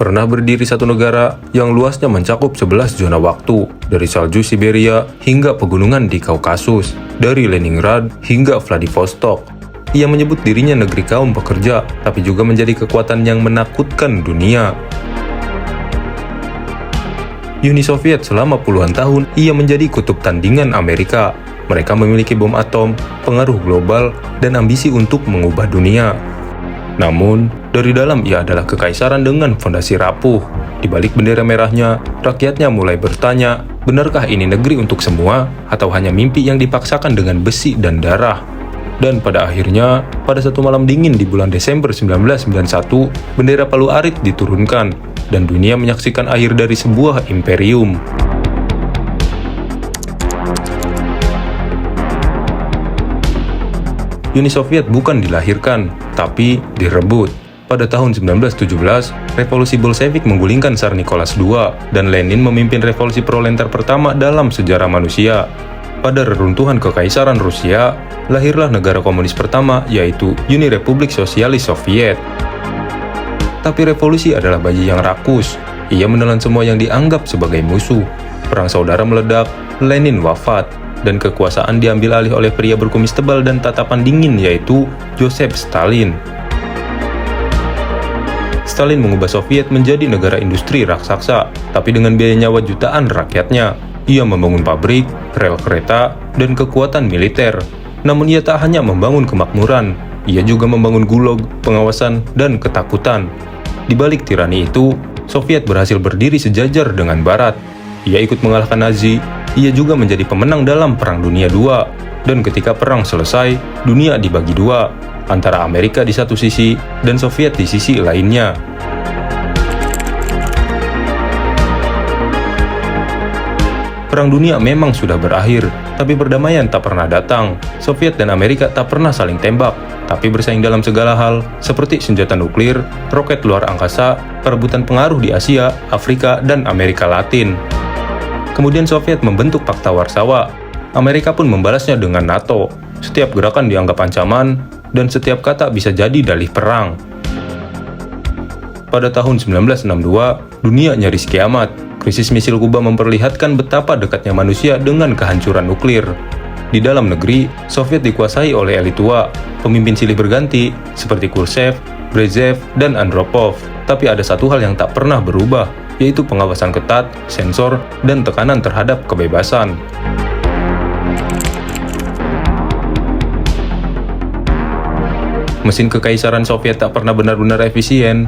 Pernah berdiri satu negara yang luasnya mencakup 11 zona waktu, dari salju Siberia hingga pegunungan di Kaukasus, dari Leningrad hingga Vladivostok. Ia menyebut dirinya negeri kaum pekerja, tapi juga menjadi kekuatan yang menakutkan dunia. Uni Soviet selama puluhan tahun, ia menjadi kutub tandingan Amerika. Mereka memiliki bom atom, pengaruh global, dan ambisi untuk mengubah dunia. Namun, dari dalam ia adalah kekaisaran dengan fondasi rapuh. Di balik bendera merahnya, rakyatnya mulai bertanya, benarkah ini negeri untuk semua, atau hanya mimpi yang dipaksakan dengan besi dan darah? Dan pada akhirnya, pada satu malam dingin di bulan Desember 1991, bendera Palu Arit diturunkan, dan dunia menyaksikan akhir dari sebuah imperium. Uni Soviet bukan dilahirkan, tapi direbut. Pada tahun 1917, revolusi Bolshevik menggulingkan Tsar Nicholas II, dan Lenin memimpin revolusi proletar pertama dalam sejarah manusia. Pada reruntuhan kekaisaran Rusia, lahirlah negara komunis pertama, yaitu Uni Republik Sosialis Soviet. Tapi revolusi adalah bayi yang rakus. Ia menelan semua yang dianggap sebagai musuh. Perang saudara meledak, Lenin wafat, dan kekuasaan diambil alih oleh pria berkumis tebal dan tatapan dingin, yaitu Joseph Stalin. Stalin mengubah Soviet menjadi negara industri raksasa, tapi dengan biaya nyawa jutaan rakyatnya. Ia membangun pabrik, rel kereta, dan kekuatan militer. Namun ia tak hanya membangun kemakmuran, ia juga membangun gulag, pengawasan, dan ketakutan. Di balik tirani itu, Soviet berhasil berdiri sejajar dengan Barat. Ia ikut mengalahkan Nazi. Ia juga menjadi pemenang dalam Perang Dunia II, dan ketika perang selesai, dunia dibagi dua, antara Amerika di satu sisi dan Soviet di sisi lainnya. Perang dunia memang sudah berakhir, tapi perdamaian tak pernah datang. Soviet dan Amerika tak pernah saling tembak, tapi bersaing dalam segala hal, seperti senjata nuklir, roket luar angkasa, perebutan pengaruh di Asia, Afrika, dan Amerika Latin. Kemudian Soviet membentuk Pakta Warsawa. Amerika pun membalasnya dengan NATO. Setiap gerakan dianggap ancaman, dan setiap kata bisa jadi dalih perang. Pada tahun 1962, dunia nyaris kiamat. Krisis misil Kuba memperlihatkan betapa dekatnya manusia dengan kehancuran nuklir. Di dalam negeri, Soviet dikuasai oleh elit tua. Pemimpin silih berganti, seperti Khrushchev, Brezhnev, dan Andropov. Tapi ada satu hal yang tak pernah berubah, yaitu pengawasan ketat, sensor, dan tekanan terhadap kebebasan. Mesin kekaisaran Soviet tak pernah benar-benar efisien.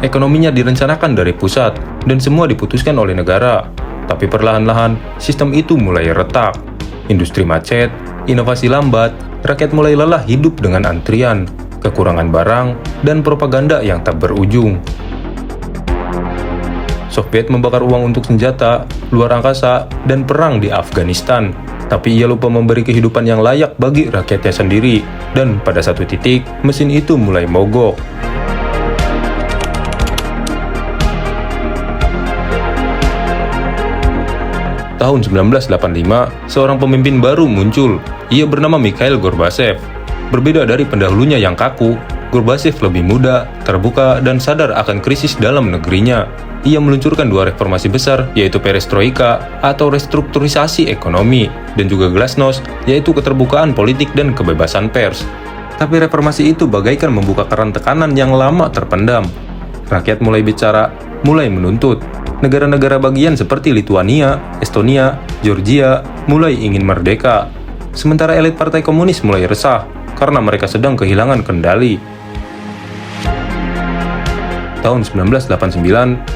Ekonominya direncanakan dari pusat, dan semua diputuskan oleh negara. Tapi perlahan-lahan, sistem itu mulai retak. Industri macet, inovasi lambat, rakyat mulai lelah hidup dengan antrian, kekurangan barang, dan propaganda yang tak berujung. Soviet membakar uang untuk senjata, luar angkasa, dan perang di Afghanistan. Tapi ia lupa memberi kehidupan yang layak bagi rakyatnya sendiri. Dan pada satu titik, mesin itu mulai mogok. Tahun 1985, seorang pemimpin baru muncul. Ia bernama Mikhail Gorbachev. Berbeda dari pendahulunya yang kaku, Gorbachev lebih muda, terbuka, dan sadar akan krisis dalam negerinya. Ia meluncurkan dua reformasi besar, yaitu perestroika atau restrukturisasi ekonomi, dan juga glasnost, yaitu keterbukaan politik dan kebebasan pers. Tapi reformasi itu bagaikan membuka keran tekanan yang lama terpendam. Rakyat mulai bicara, mulai menuntut. Negara-negara bagian seperti Lituania, Estonia, Georgia mulai ingin merdeka. Sementara elit partai komunis mulai resah, karena mereka sedang kehilangan kendali. Tahun 1989,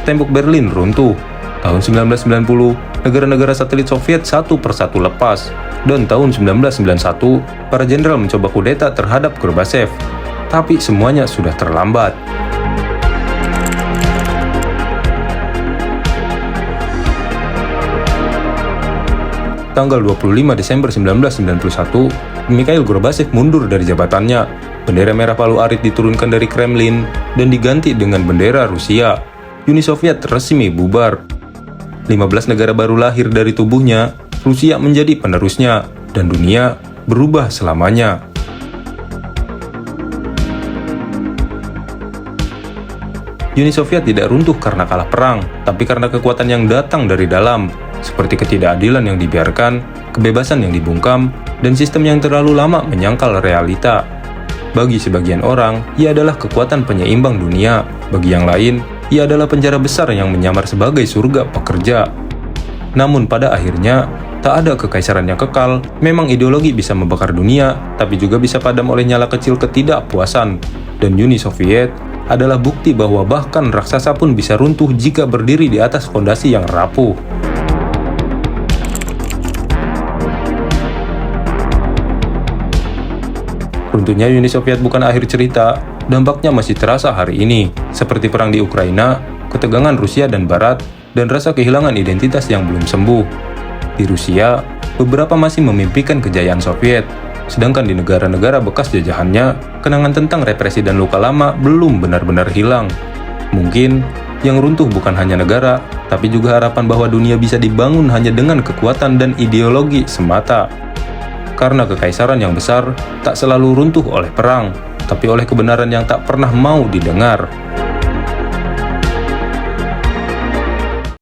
tembok Berlin runtuh. Tahun 1990, negara-negara satelit Soviet satu persatu lepas. Dan tahun 1991, para jenderal mencoba kudeta terhadap Gorbachev. Tapi semuanya sudah terlambat. Tanggal 25 Desember 1991, Mikhail Gorbachev mundur dari jabatannya. Bendera merah Palu Arit diturunkan dari Kremlin dan diganti dengan bendera Rusia. Uni Soviet resmi bubar. 15 negara baru lahir dari tubuhnya. Rusia menjadi penerusnya, dan dunia berubah selamanya. Uni Soviet tidak runtuh karena kalah perang, tapi karena kekuatan yang datang dari dalam, seperti ketidakadilan yang dibiarkan, kebebasan yang dibungkam, dan sistem yang terlalu lama menyangkal realita. Bagi sebagian orang, ia adalah kekuatan penyeimbang dunia. Bagi yang lain, ia adalah penjara besar yang menyamar sebagai surga pekerja. Namun pada akhirnya, tak ada kekaisaran yang kekal. Memang ideologi bisa membakar dunia, tapi juga bisa padam oleh nyala kecil ketidakpuasan. Dan Uni Soviet adalah bukti bahwa bahkan raksasa pun bisa runtuh jika berdiri di atas fondasi yang rapuh. Runtuhnya Uni Soviet bukan akhir cerita, dampaknya masih terasa hari ini, seperti perang di Ukraina, ketegangan Rusia dan Barat, dan rasa kehilangan identitas yang belum sembuh. Di Rusia, beberapa masih memimpikan kejayaan Soviet, sedangkan di negara-negara bekas jajahannya, kenangan tentang represi dan luka lama belum benar-benar hilang. Mungkin, yang runtuh bukan hanya negara, tapi juga harapan bahwa dunia bisa dibangun hanya dengan kekuatan dan ideologi semata. Karena kekaisaran yang besar tak selalu runtuh oleh perang, tapi oleh kebenaran yang tak pernah mau didengar.